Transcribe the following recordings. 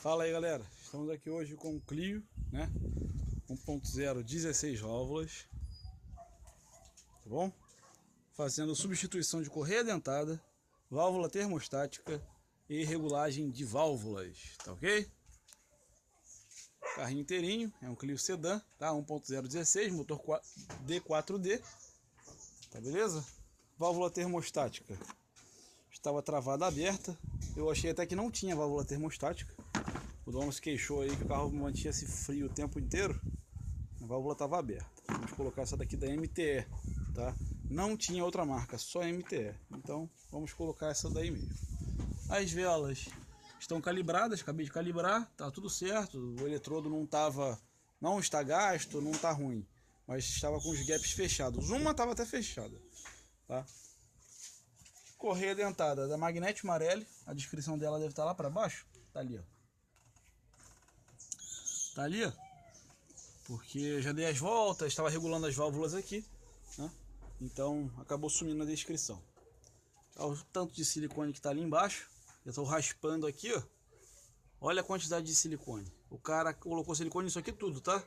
Fala aí, galera, estamos aqui hoje com o Clio, né, 1.0, 16 válvulas, tá bom? Fazendo substituição de correia dentada, válvula termostática e regulagem de válvulas, tá ok? Carrinho inteirinho, é um Clio sedã, tá? 1.0, 16, motor D4D, tá beleza? Válvula termostática estava travada aberta, eu achei até que não tinha válvula termostática. O dono se queixou aí que o carro mantinha-se frio o tempo inteiro. A válvula estava aberta. Vamos colocar essa daqui da MTE, tá? Não tinha outra marca, só MTE. Então vamos colocar essa daí mesmo. As velas estão calibradas, acabei de calibrar, tá tudo certo. O eletrodo não está gasto, não está ruim, mas estava com os gaps fechados. Uma estava até fechada, tá? Correia dentada da Magnete Marelli, a descrição dela deve estar lá para baixo, tá ali, ó. Tá ali, ó, porque eu já dei as voltas, estava regulando as válvulas aqui, né? Então acabou sumindo a descrição. Olha o tanto de silicone que tá ali embaixo. Eu estou raspando aqui, ó. Olha a quantidade de silicone. O cara colocou silicone nisso aqui tudo, tá?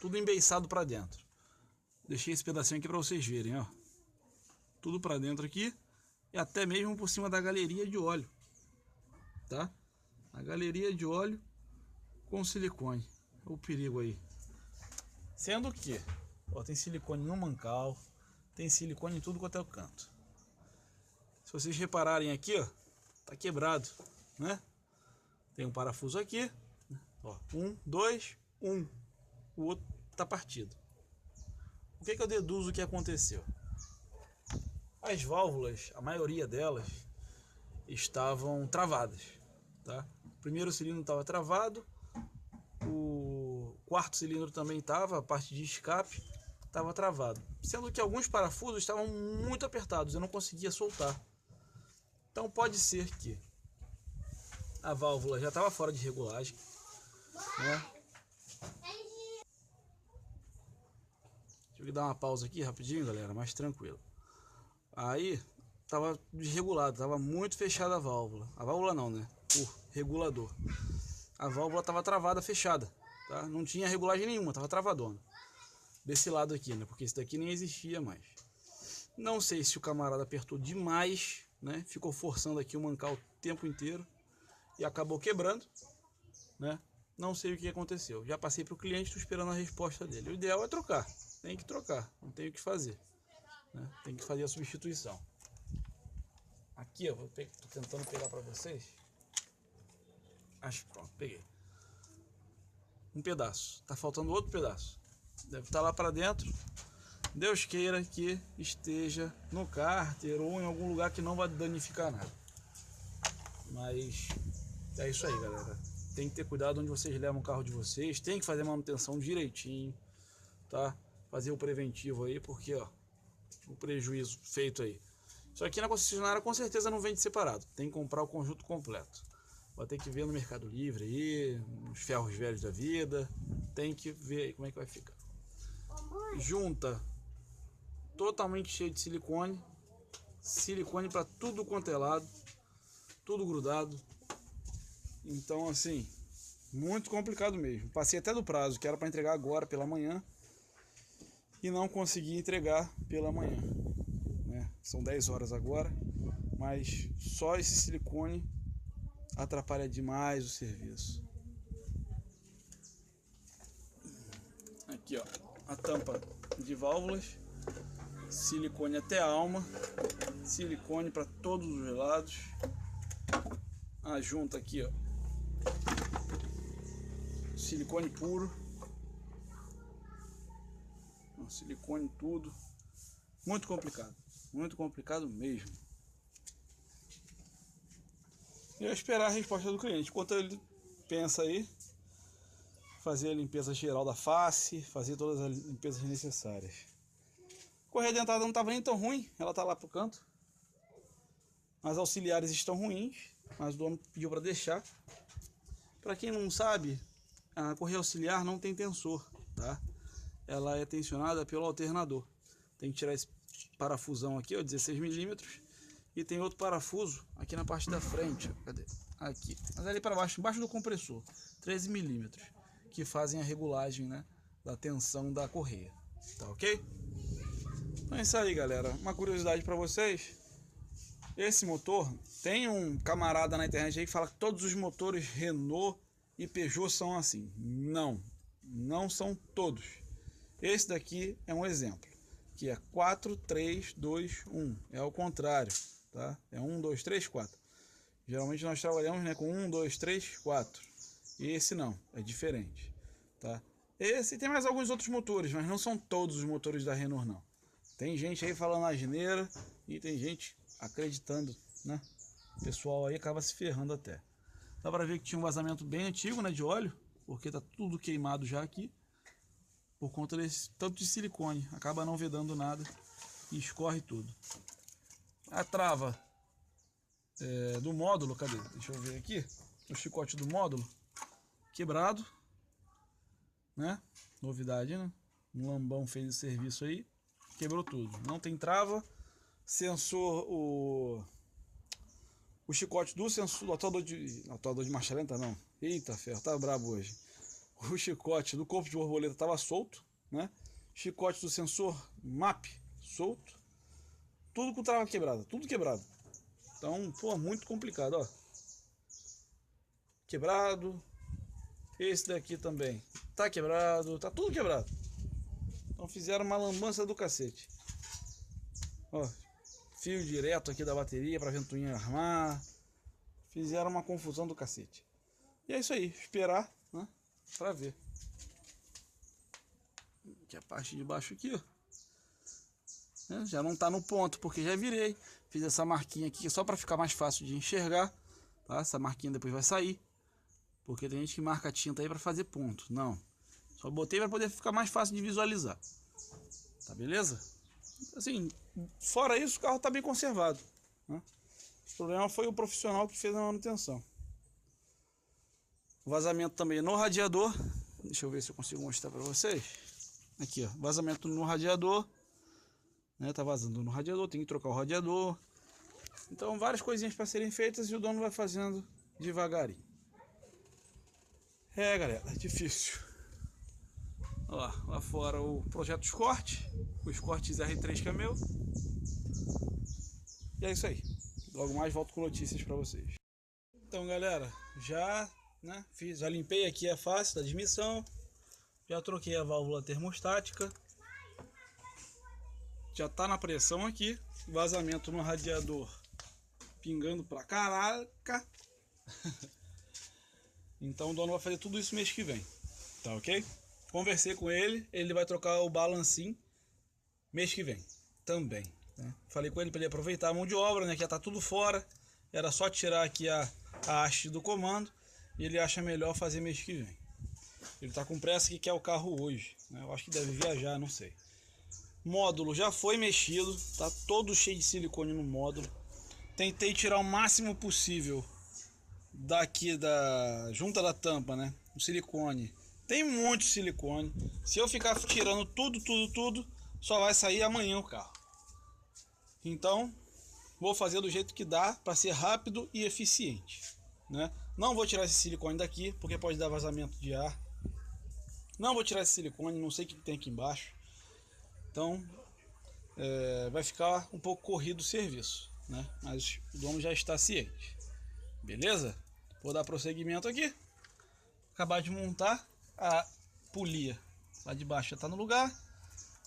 Tudo embeiçado para dentro. Deixei esse pedacinho aqui para vocês verem, ó. Tudo para dentro aqui e até mesmo por cima da galeria de óleo, tá? A galeria de óleo com silicone. O perigo aí. Sendo que, ó, tem silicone no mancal, tem silicone em tudo quanto é o canto. Se vocês repararem aqui, ó, tá quebrado, né? Tem um parafuso aqui, ó, 1, 2, 1. O outro tá partido. O que eu deduzo que aconteceu? As válvulas, a maioria delas, estavam travadas, tá? O primeiro cilindro estava travado, o quarto cilindro também estava, a parte de escape estava travado, sendo que alguns parafusos estavam muito apertados, eu não conseguia soltar. Então pode ser que a válvula já estava fora de regulagem, né? Deixa eu dar uma pausa aqui rapidinho, galera, mais tranquilo. Aí estava desregulado, estava muito fechada a válvula. A válvula não, né? O regulador. A válvula estava travada, fechada, tá? Não tinha regulagem nenhuma, estava travadona. Desse lado aqui, né? Porque esse daqui nem existia mais. Não sei se o camarada apertou demais, né? Ficou forçando aqui o mancal o tempo inteiro e acabou quebrando, né? Não sei o que aconteceu. Já passei para o cliente, estou esperando a resposta dele. O ideal é trocar. Tem que trocar, não tem o que fazer, né? Tem que fazer a substituição. Aqui, eu tô tentando pegar para vocês. Acho que pronto, peguei. Um pedaço, tá faltando outro pedaço. Deve estar lá para dentro. Deus queira que esteja no cárter ou em algum lugar que não vai danificar nada. Mas é isso aí, galera. Tem que ter cuidado onde vocês levam o carro de vocês. Tem que fazer a manutenção direitinho, tá? Fazer o preventivo aí, porque ó, o prejuízo feito aí. Isso aqui na concessionária com certeza não vende separado. Tem que comprar o conjunto completo. Vai ter que ver no Mercado Livre aí, nos ferros velhos da vida. Tem que ver aí como é que vai ficar. Junta totalmente cheio de silicone. Silicone para tudo quanto é lado. Tudo grudado. Então assim, muito complicado mesmo. Passei até do prazo, que era para entregar agora pela manhã. E não consegui entregar pela manhã, né? São 10 horas agora. Mas só esse silicone atrapalha demais o serviço. Aqui, ó, a tampa de válvulas, silicone até a alma, silicone para todos os lados. A junta aqui, ó, silicone puro, silicone tudo. Muito complicado mesmo. E eu esperar a resposta do cliente. Enquanto ele pensa aí, fazer a limpeza geral da face, fazer todas as limpezas necessárias. Correia dentada não estava nem tão ruim, ela tá lá pro canto. As auxiliares estão ruins, mas o dono pediu para deixar. Para quem não sabe, a correia auxiliar não tem tensor, tá? Ela é tensionada pelo alternador. Tem que tirar esse parafusão aqui, ó, 16 milímetros. E tem outro parafuso aqui na parte da frente, ó. Cadê? aqui, mas ali para baixo, embaixo do compressor, 13 milímetros, que fazem a regulagem, né, da tensão da correia, tá ok? Então é isso aí, galera. Uma curiosidade para vocês, esse motor, tem um camarada na internet aí que fala que todos os motores Renault e Peugeot são assim. Não, não são todos. Esse daqui é um exemplo, que é 4, 3, 2, 1, é ao contrário, tá? É 1, 2, 3, 4. Geralmente nós trabalhamos, né, com 1, 2, 3, 4. E esse não, é diferente, tá? Esse tem mais alguns outros motores, mas não são todos os motores da Renault, não. Tem gente aí falando asneira e tem gente acreditando, né? O pessoal aí acaba se ferrando até. Dá pra ver que tinha um vazamento bem antigo, né, de óleo, porque tá tudo queimado já aqui, por conta desse tanto de silicone. Acaba não vedando nada e escorre tudo. A trava do módulo, cadê? Deixa eu ver aqui. O chicote do módulo quebrado, né? Novidade, né? Um lambão fez o serviço aí, quebrou tudo. Não tem trava. Sensor, o chicote do sensor, do atuador de marcha lenta não. Eita ferro, tá brabo hoje. O chicote do corpo de borboleta tava solto, né? Chicote do sensor MAP solto. Tudo com trava quebrada, tudo quebrado. Então, pô, muito complicado, ó. Quebrado. Esse daqui também tá quebrado, tá tudo quebrado. Então fizeram uma lambança do cacete. Ó, fio direto aqui da bateria pra ventoinha armar. Fizeram uma confusão do cacete. E é isso aí, esperar, né, pra ver. Aqui a parte de baixo aqui, ó. Já não tá no ponto, porque já virei. Fiz essa marquinha aqui só pra ficar mais fácil de enxergar, tá? Essa marquinha depois vai sair, porque tem gente que marca a tinta aí pra fazer ponto. Não, só botei pra poder ficar mais fácil de visualizar. Tá beleza? Assim, fora isso, o carro tá bem conservado, né? O problema foi o profissional que fez a manutenção. O vazamento também no radiador. Deixa eu ver se eu consigo mostrar pra vocês. Aqui, ó, vazamento no radiador, né? Tá vazando no radiador, tem que trocar o radiador. Então, várias coisinhas para serem feitas e o dono vai fazendo devagarinho. É, galera, é difícil. Ó, lá fora o projeto Escort, o Escort R3 que é meu. E é isso aí. Logo mais volto com notícias para vocês. Então, galera, já, né, já limpei aqui a face da admissão. Já troquei a válvula termostática. Já tá na pressão aqui. Vazamento no radiador pingando pra caraca. Então o dono vai fazer tudo isso mês que vem. Tá ok? Conversei com ele. Ele vai trocar o balancim mês que vem também, né? Falei com ele para ele aproveitar a mão de obra, né? Que já tá tudo fora. Era só tirar aqui a haste do comando. E ele acha melhor fazer mês que vem. Ele tá com pressa que quer o carro hoje, né? Eu acho que deve viajar, não sei. Módulo já foi mexido, tá todo cheio de silicone no módulo. Tentei tirar o máximo possível daqui da junta da tampa, né? O silicone. Tem muito silicone. Se eu ficar tirando tudo, só vai sair amanhã o carro. Então, vou fazer do jeito que dá para ser rápido e eficiente, né? Não vou tirar esse silicone daqui, porque pode dar vazamento de ar. Não vou tirar esse silicone, não sei o que tem aqui embaixo. Então, vai ficar um pouco corrido o serviço, né? Mas o dono já está ciente. Beleza? Vou dar prosseguimento aqui. Acabar de montar a polia. Lá de baixo já está no lugar,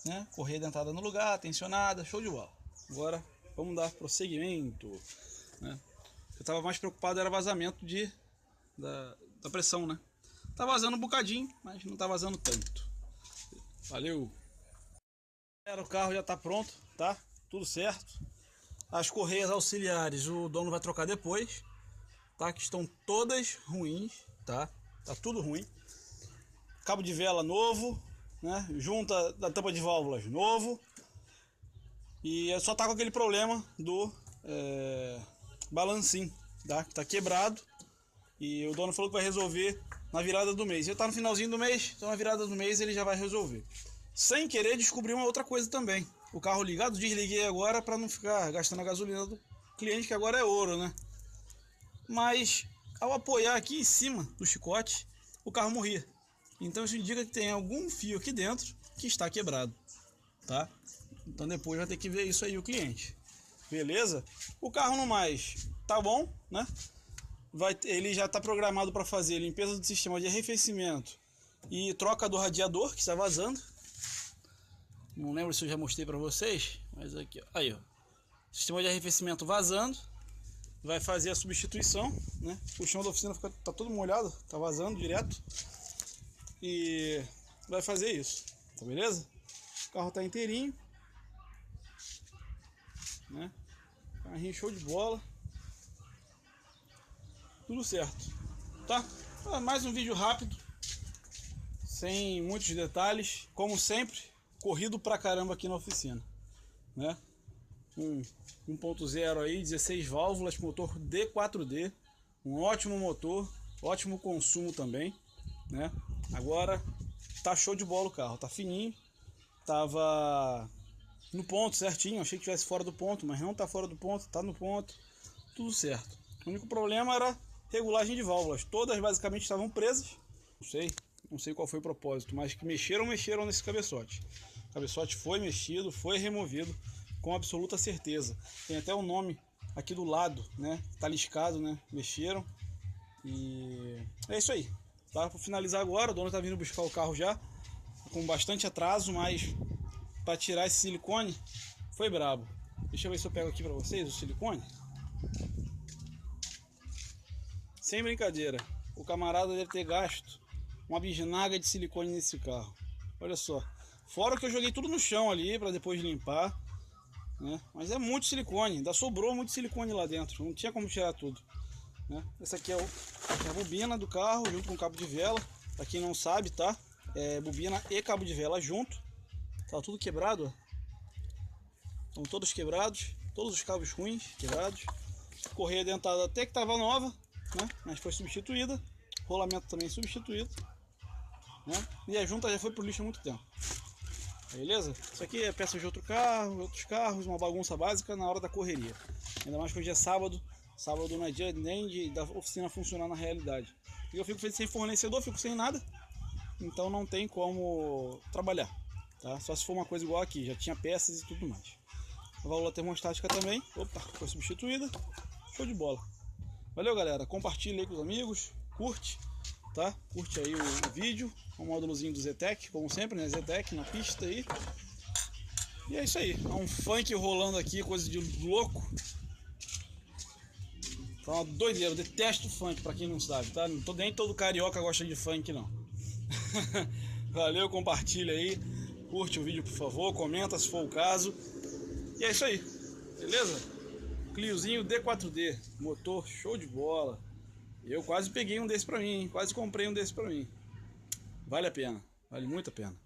né? Correia dentada no lugar, tensionada, show de bola. Agora vamos dar prosseguimento, né? Eu estava mais preocupado era vazamento da pressão, né? Tá vazando um bocadinho, mas não tá vazando tanto. Valeu! O carro já está pronto, tá? Tudo certo. As correias auxiliares o dono vai trocar depois, tá? Que estão todas ruins, tá? Tá tudo ruim. Cabo de vela novo, né? Junta da tampa de válvulas novo. E só tá com aquele problema do balancim, tá? Que tá quebrado. E o dono falou que vai resolver na virada do mês. Ele tá no finalzinho do mês, então na virada do mês ele já vai resolver. Sem querer descobri uma outra coisa também. O carro ligado, desliguei agora para não ficar gastando a gasolina do cliente, que agora é ouro, né? Mas ao apoiar aqui em cima do chicote, o carro morria. Então isso indica que tem algum fio aqui dentro que está quebrado, tá? Então depois vai ter que ver isso aí o cliente. Beleza? O carro no mais tá bom, né? Ele já está programado para fazer limpeza do sistema de arrefecimento e troca do radiador que está vazando. Não lembro se eu já mostrei para vocês, mas aqui, ó. Aí, ó. Sistema de arrefecimento vazando. Vai fazer a substituição, né? O chão da oficina tá todo molhado, tá vazando direto. E vai fazer isso, tá beleza? O carro tá inteirinho, né? Carrinho show de bola. Tudo certo, tá? Mais um vídeo rápido, sem muitos detalhes, como sempre, corrido pra caramba aqui na oficina, né? 1.0 aí, 16 válvulas, motor D4D, um ótimo motor, ótimo consumo também, né? Agora tá show de bola o carro, tá fininho, tava no ponto certinho, achei que tivesse fora do ponto, mas não tá fora do ponto, tá no ponto, tudo certo. O único problema era regulagem de válvulas, todas basicamente estavam presas, não sei qual foi o propósito, mas que mexeram nesse cabeçote. O cabeçote foi mexido, foi removido com absoluta certeza. Tem até o nome aqui do lado, né? Tá liscado, né? Mexeram. E é isso aí. Tá? Vou finalizar agora. O dono tá vindo buscar o carro já, com bastante atraso, mas para tirar esse silicone foi brabo. Deixa eu ver se eu pego aqui para vocês o silicone. Sem brincadeira, o camarada deve ter gasto uma bisnaga de silicone nesse carro. Olha só. Fora que eu joguei tudo no chão ali para depois limpar, né? Mas é muito silicone, ainda sobrou muito silicone lá dentro, não tinha como tirar tudo, né? Essa aqui é a bobina do carro junto com o cabo de vela. Para quem não sabe, tá? É bobina e cabo de vela junto. Tá tudo quebrado, ó. Estão todos quebrados, todos os cabos ruins quebrados. Correia dentada até que tava nova, né? Mas foi substituída. Rolamento também substituído, né? E a junta já foi pro lixo há muito tempo. Beleza? Isso aqui é peça de outro carro, outros carros, uma bagunça básica na hora da correria. Ainda mais que hoje é sábado. Sábado não é dia nem da oficina funcionar na realidade. E eu fico sem fornecedor, fico sem nada. Então não tem como trabalhar, tá? Só se for uma coisa igual aqui, já tinha peças e tudo mais. A válvula termostática também, opa, foi substituída. Show de bola. Valeu, galera. Compartilha aí com os amigos, curte, tá? Curte aí o vídeo, o módulozinho do Zetec, como sempre, né? Zetec na pista aí. E é isso aí. É um funk rolando aqui, coisa de louco. Tá uma doideira. Eu detesto funk, pra quem não sabe, tá? Nem todo carioca gosta de funk, não. Valeu, compartilha aí. Curte o vídeo, por favor. Comenta se for o caso. E é isso aí. Beleza? Cliozinho D4D. Motor show de bola. Eu quase peguei um desse pra mim, hein? Quase comprei um desse pra mim. Vale a pena, vale muito a pena.